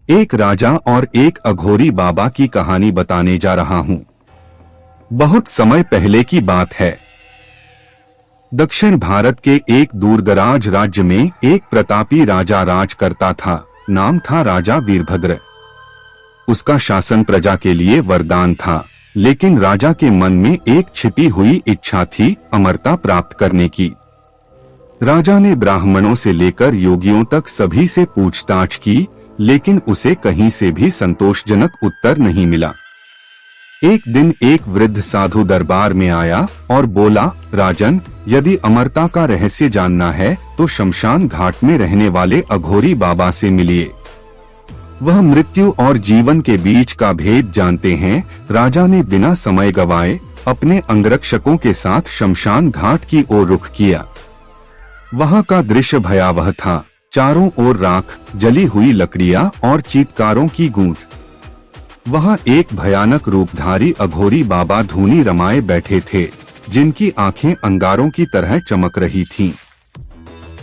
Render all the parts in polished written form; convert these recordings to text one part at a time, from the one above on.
एक राजा और एक अघोरी बाबा की कहानी बताने जा रहा हूँ। बहुत समय पहले की बात है। दक्षिण भारत के एक दूरदराज राज्य में एक प्रतापी राजा राज करता था। नाम था राजा वीरभद्र। उसका शासन प्रजा के लिए वरदान था, लेकिन राजा के मन में एक छिपी हुई इच्छा थी, अमरता प्राप्त करने की। राजा ने ब्राह्मणों से लेकर योगियों तक सभी से पूछताछ की, लेकिन उसे कहीं से भी संतोषजनक उत्तर नहीं मिला। एक दिन एक वृद्ध साधु दरबार में आया और बोला, राजन, यदि अमरता का रहस्य जानना है तो शमशान घाट में रहने वाले अघोरी बाबा से मिलिए। वह मृत्यु और जीवन के बीच का भेद जानते हैं। राजा ने बिना समय गवाए अपने अंगरक्षकों के साथ शमशान घाट की ओर रुख किया। वहां का दृश्य भयावह था। चारों ओर राख, जली हुई लकड़ियां और चीत्कारों की गूंज। वहां एक भयानक रूपधारी अघोरी बाबा धूनी रमाए बैठे थे, जिनकी आंखें अंगारों की तरह चमक रही थीं।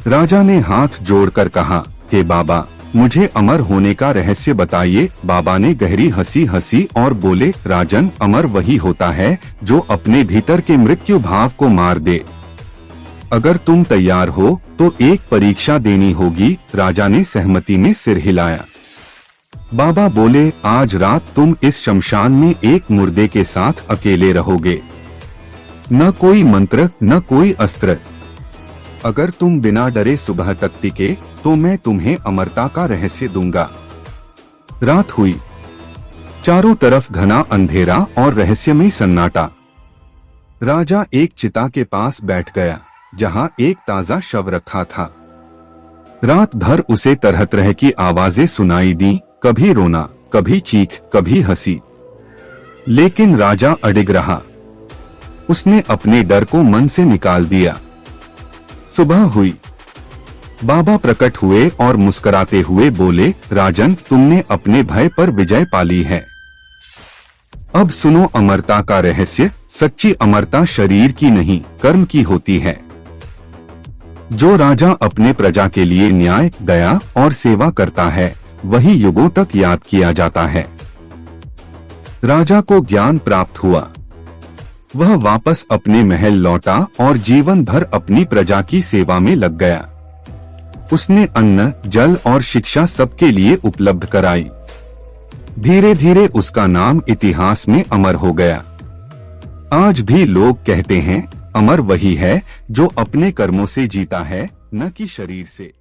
राजा ने हाथ जोड़कर कहा, हे बाबा, मुझे अमर होने का रहस्य बताइए। बाबा ने गहरी हंसी हंसी और बोले, राजन, अमर वही होता है जो अपने भीतर के मृत्यु भाव को मार दे। अगर तुम तैयार हो तो एक परीक्षा देनी होगी। राजा ने सहमति में सिर हिलाया। बाबा बोले, आज रात तुम इस शमशान में एक मुर्दे के साथ अकेले रहोगे। न कोई मंत्र, न कोई अस्त्र। अगर तुम बिना डरे सुबह तक टिके तो मैं तुम्हें अमरता का रहस्य दूंगा। रात हुई। चारों तरफ घना अंधेरा और रहस्यमय सन्नाटा। राजा एक चिता के पास बैठ गया, जहां एक ताजा शव रखा था। रात भर उसे तरह तरह की आवाजें सुनाई दी, कभी रोना, कभी चीख, कभी हंसी। लेकिन राजा अडिग रहा। उसने अपने डर को मन से निकाल दिया। सुबह हुई। बाबा प्रकट हुए और मुस्कुराते हुए बोले, राजन, तुमने अपने भय पर विजय पा ली है। अब सुनो अमरता का रहस्य। सच्ची अमरता शरीर की नहीं, कर्म की होती है। जो राजा अपने प्रजा के लिए न्याय, दया और सेवा करता है, वही युगों तक याद किया जाता है। राजा को ज्ञान प्राप्त हुआ। वह वापस अपने महल लौटा और जीवन भर अपनी प्रजा की सेवा में लग गया। उसने अन्न, जल और शिक्षा सबके लिए उपलब्ध कराई। धीरे धीरे उसका नाम इतिहास में अमर हो गया। आज भी लोग कहते हैं, अमर वही है जो अपने कर्मों से जीता है, न कि शरीर से।